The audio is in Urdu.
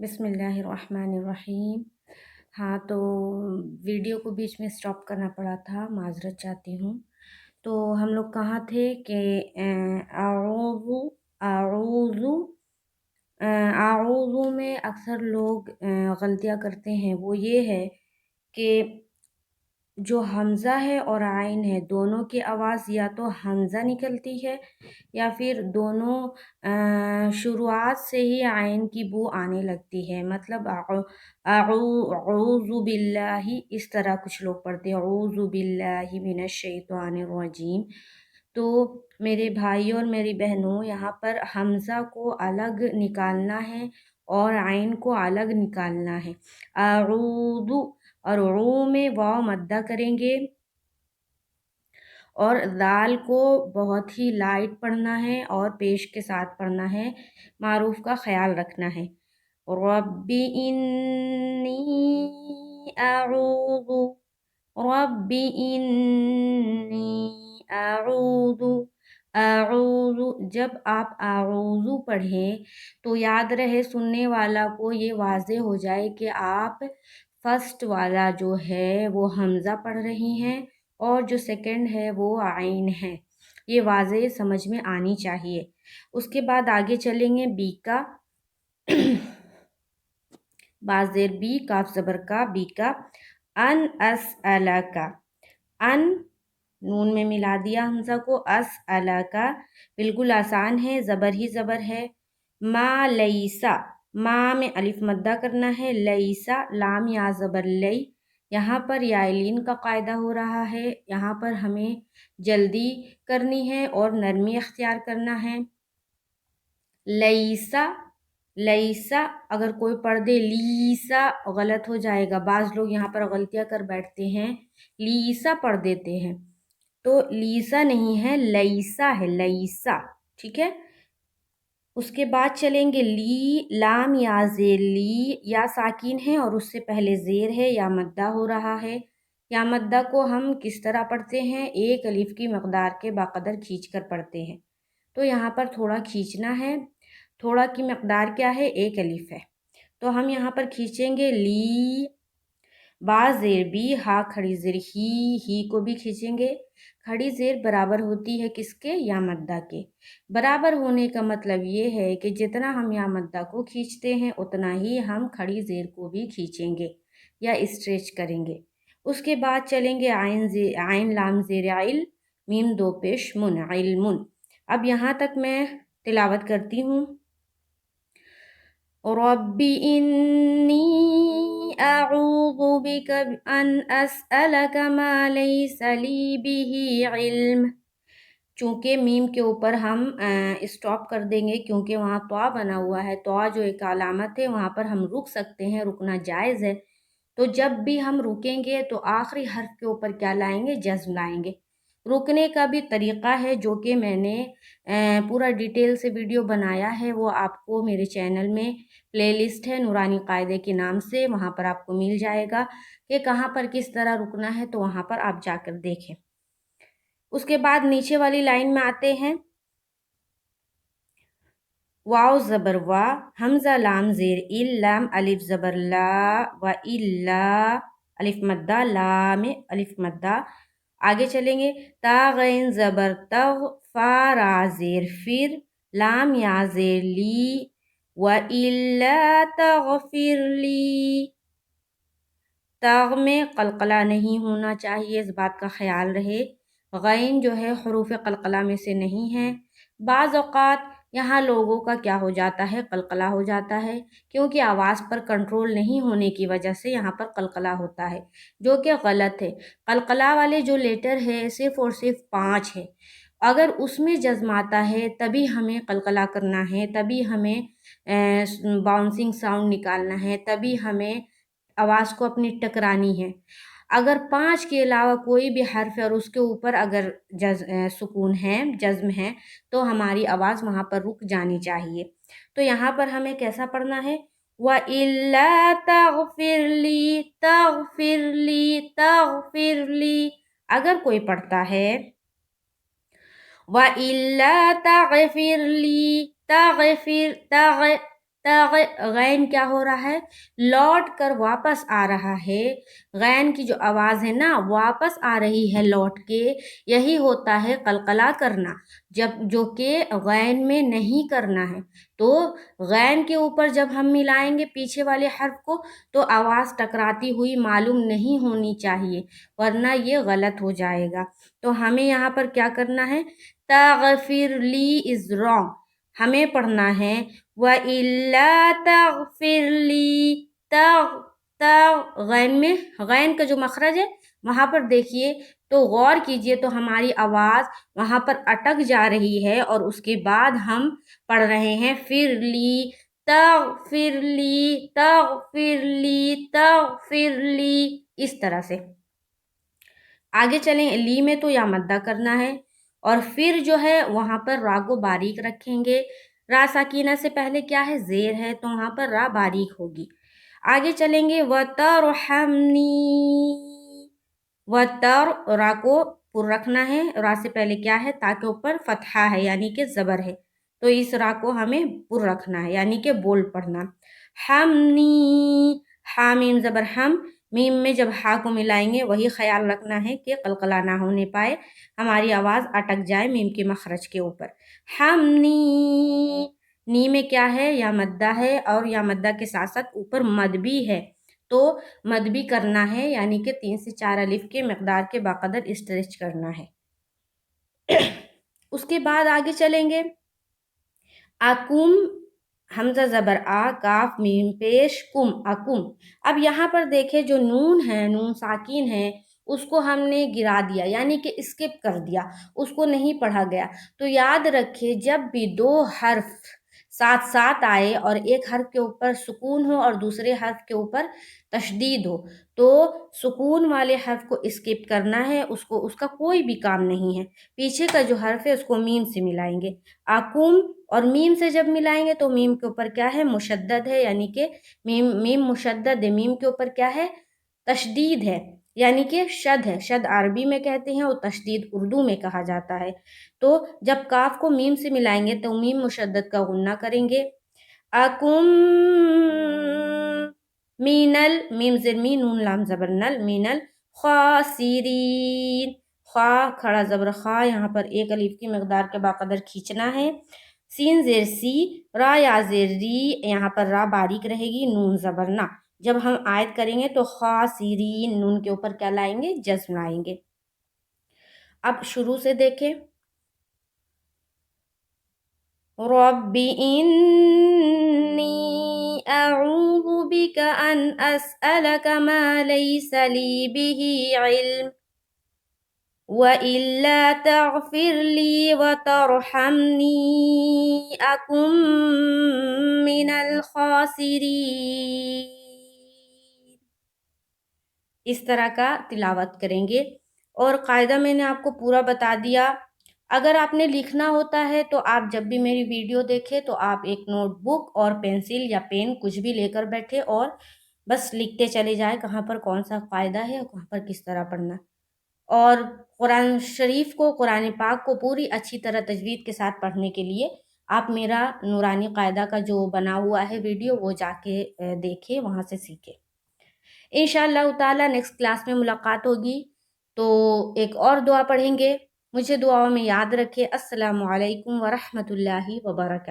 بسم اللہ الرحمن الرحیم۔ ہاں تو ویڈیو کو بیچ میں سٹاپ کرنا پڑا تھا، معذرت چاہتی ہوں۔ تو ہم لوگ کہاں تھے کہ اعوذ اعوذ اعوذ میں اکثر لوگ غلطیاں کرتے ہیں، وہ یہ ہے کہ جو حمزہ ہے اور عین ہے دونوں کی آواز یا تو حمزہ نکلتی ہے یا پھر دونوں شروعات سے ہی عین کی بو آنے لگتی ہے، مطلب اعوذ باللہ اس طرح کچھ لوگ پڑھتے ہیں، اعوذ باللہ من الشیطان الرجیم۔ تو میرے بھائی اور میری بہنوں، یہاں پر حمزہ کو الگ نکالنا ہے اور عین کو الگ نکالنا ہے۔ اعوذ اور عو میں واو مدہ کریں گے اور دال کو بہت ہی لائٹ پڑھنا ہے اور پیش کے ساتھ پڑھنا ہے، معروف کا خیال رکھنا ہے۔ رب انی اعوذ رب انی اعوذ اعوذ جب آپ اعوذ پڑھیں تو یاد رہے سننے والا کو یہ واضح ہو جائے کہ آپ فرسٹ والا جو ہے وہ حمزہ پڑھ رہی ہیں اور جو سیکنڈ ہے وہ عین ہے، یہ واضح سمجھ میں آنی چاہیے۔ اس کے بعد آگے چلیں گے بی کا، با زیر بی، کاف زبر کا، بی کا، ان اسألک، ان نون میں ملا دیا حمزہ کو، اسألک بالکل آسان ہے، زبر ہی زبر ہے۔ ما لیسا، ما میں الف مدہ کرنا ہے، لیسا لام یا زبر لی، یہاں پر یائلین کا قاعدہ ہو رہا ہے، یہاں پر ہمیں جلدی کرنی ہے اور نرمی اختیار کرنا ہے۔ لیسا لیسا اگر کوئی پڑھ دے لیسا غلط ہو جائے گا، بعض لوگ یہاں پر غلطیاں کر بیٹھتے ہیں، لیسا پڑھ دیتے ہیں، تو لیسا نہیں ہے لیسا ہے، لیسا، ٹھیک ہے۔ اس کے بعد چلیں گے لی، لام یا زیر لی، یا ساکین ہے اور اس سے پہلے زیر ہے یا مدہ ہو رہا ہے۔ یا مدہ کو ہم کس طرح پڑھتے ہیں؟ ایک الف کی مقدار کے باقدر کھینچ کر پڑھتے ہیں، تو یہاں پر تھوڑا کھینچنا ہے، تھوڑا کی مقدار کیا ہے؟ ایک الف ہے، تو ہم یہاں پر کھینچیں گے لی، با زیر بی، ہا کھڑی زیر ہی کو بھی کھینچیں گے۔ کھڑی زیر برابر ہوتی ہے کس کے؟ یا مدہ کے۔ برابر ہونے کا مطلب یہ ہے کہ جتنا ہم یا مدہ کو کھینچتے ہیں اتنا ہی ہم کھڑی زیر کو بھی کھینچیں گے یا اسٹریچ کریں گے۔ اس کے بعد چلیں گے عین لام زیر عل، میم دو پیش من، علم۔ اب یہاں تک میں تلاوت کرتی ہوں۔ رب انی اعوذ بک ان اسألک ما لیس لی بہ علم، چونکہ میم کے اوپر ہم اسٹاپ کر دیں گے کیونکہ وہاں طا بنا ہوا ہے، طا جو ایک علامت ہے وہاں پر ہم رک سکتے ہیں، رکنا جائز ہے، تو جب بھی ہم رکیں گے تو آخری حرف کے اوپر کیا لائیں گے؟ جزم لائیں گے۔ رکنے کا بھی طریقہ ہے جو کہ میں نے پورا ڈیٹیل سے ویڈیو بنایا ہے، وہ آپ کو میرے چینل میں پلے لسٹ ہے نورانی قاعدے کے نام سے، وہاں پر آپ کو مل جائے گا کہ کہاں پر کس طرح رکنا ہے، تو وہاں پر آپ جا کر دیکھیں۔ اس کے بعد نیچے والی لائن میں آتے ہیں، واو زبر وا، حمزہ لام زیر ال، لام الف زبر لا، و الا الف مدہ، لام الف مدہ۔ آگے چلیں گے، تا غین زبر تغ، فا را زیر فر، لام یا زیر لی، و الا تغفر لی، تاغ میں قلقلہ نہیں ہونا چاہیے، اس بات کا خیال رہے، غین جو ہے حروف قلقلہ میں سے نہیں ہے۔ بعض اوقات یہاں لوگوں کا کیا ہو جاتا ہے؟ قلقلہ ہو جاتا ہے، کیونکہ آواز پر کنٹرول نہیں ہونے کی وجہ سے یہاں پر قلقلہ ہوتا ہے، جو کہ غلط ہے۔ قلقلہ والے جو لیٹر ہے صرف اور صرف 5 ہے، اگر اس میں جزم آتا ہے تبھی ہمیں قلقلہ کرنا ہے، تبھی ہمیں باؤنسنگ ساؤنڈ نکالنا ہے، تبھی ہمیں آواز کو اپنی ٹکرانی ہے۔ اگر 5 کے علاوہ کوئی بھی حرف ہے اور اس کے اوپر اگر سکون ہے، جزم ہے، تو ہماری آواز وہاں پر رک جانی چاہیے۔ تو یہاں پر ہمیں کیسا پڑھنا ہے؟ وَإِلَّا تَغْفِرْ لِي تَغْفِرْ لِي تَغْفِرْ لِي، اگر کوئی پڑھتا ہے وَإِلَّا تَغْفِرْ لِي تَغْفِرْ غین کیا ہو رہا ہے؟ لوٹ کر واپس آ رہا ہے. غین کی جو آواز ہے نا واپس آ رہی ہے لوٹ کے، یہی ہوتا ہے قلقلہ کرنا، جو کہ غین میں نہیں کرنا ہے. تو غین کے اوپر جب ہم ملائیں گے پیچھے والے حرف کو تو آواز ٹکراتی ہوئی معلوم نہیں ہونی چاہیے، ورنہ یہ غلط ہو جائے گا. تو ہمیں یہاں پر کیا کرنا ہے؟ تغفر لی از رانگ، ہمیں پڑھنا ہے وَإِلَّا تَغْفِرْ لِي. غین میں غین کا جو مخرج ہے وہاں پر دیکھیے تو غور کیجئے تو ہماری آواز وہاں پر اٹک جا رہی ہے، اور اس کے بعد ہم پڑھ رہے ہیں فر لی تغفر لی تغفر لی تغفر لی، اس طرح سے. آگے چلیں، لی میں تو یا مدہ کرنا ہے، اور پھر جو ہے وہاں پر را کو باریک رکھیں گے. را ساکینہ سے پہلے کیا ہے؟ زیر ہے، تو وہاں پر را باریک ہوگی. آگے چلیں گے وَتَرْحَمْنِي. را کو پر رکھنا ہے، را سے پہلے کیا ہے؟ تا کے اوپر فتحہ ہے یعنی کہ زبر ہے، تو اس را کو ہمیں پر رکھنا ہے یعنی کہ بول پڑھنا. حمنی، حامیم زبر ہم، میم میں جب ہا کو ملائیں گے وہی خیال رکھنا ہے کہ قلقلہ نہ ہونے پائے، ہماری آواز اٹک جائے میم کے مخرج کے اوپر. حمنی، نی میں کیا ہے؟ یا مدہ ہے، اور یا مدہ کے ساتھ ساتھ اوپر مد بھی ہے، تو مد بھی کرنا ہے یعنی کہ 3 سے 4 الف کے مقدار کے باقدر اسٹریچ کرنا ہے. اس کے بعد آگے چلیں گے اکم، حمزہ زبر آ، کاف میم پیش کم، اکم. اب یہاں پر دیکھیں جو نون ہے، نون ساکین ہے، اس کو ہم نے گرا دیا یعنی کہ اسکپ کر دیا، اس کو نہیں پڑھا گیا. تو یاد رکھے جب بھی 2 حرف ساتھ ساتھ آئے اور ایک حرف کے اوپر سکون ہو اور دوسرے حرف کے اوپر تشدید ہو تو سکون والے حرف کو اسکپ کرنا ہے، اس کا کوئی بھی کام نہیں ہے. پیچھے کا جو حرف ہے اس کو میم سے ملائیں گے. اکم اور میم سے جب ملائیں گے تو میم کے اوپر کیا ہے؟ مشدد ہے، یعنی کہ میم مشدد ہے، میم کے اوپر کیا ہے؟ تشدید ہے، یعنی کہ شد ہے. شد عربی میں کہتے ہیں اور تشدید اردو میں کہا جاتا ہے. تو جب کاف کو میم سے ملائیں گے تو میم مشدد کا غنہ کریں گے. اکم مینل، میم زیر می، نون لام زبر نل، مینل خاسرین. خا کھڑا زبر خا، یہاں پر ایک الف کی مقدار کے باقدر کھینچنا ہے. سین زیر سی، را یا زیر ری، یہاں پر را باریک رہے گی، نون زبر نا. جب ہم آیت کریں گے تو خاسرین، نون کے اوپر کیا لائیں گے؟ جزم لائیں گے. اب شروع سے دیکھیں، رب انی اعوذ بک ان اسألک ما لیس لی به علم وَإِلَّا تَغْفِرْ لِي وَتَرْحَمْنِي أَكُن مِّنَ الْخَاسِرِينَ. اس طرح کا تلاوت کریں گے، اور قاعدہ میں نے آپ کو پورا بتا دیا. اگر آپ نے لکھنا ہوتا ہے تو آپ جب بھی میری ویڈیو دیکھیں تو آپ ایک نوٹ بک اور پینسل یا پین کچھ بھی لے کر بیٹھے اور بس لکھتے چلے جائیں کہاں پر کون سا قاعدہ ہے اور کہاں پر کس طرح پڑھنا. اور قرآن شریف کو، قرآن پاک کو پوری اچھی طرح تجوید کے ساتھ پڑھنے کے لیے آپ میرا نورانی قاعدہ کا جو بنا ہوا ہے ویڈیو وہ جا کے دیکھیں، وہاں سے سیکھیں. انشاءاللہ تعالی نیکسٹ کلاس میں ملاقات ہوگی تو ایک اور دعا پڑھیں گے. مجھے دعاؤں میں یاد رکھے. السلام علیکم ورحمۃ اللہ وبرکاتہ.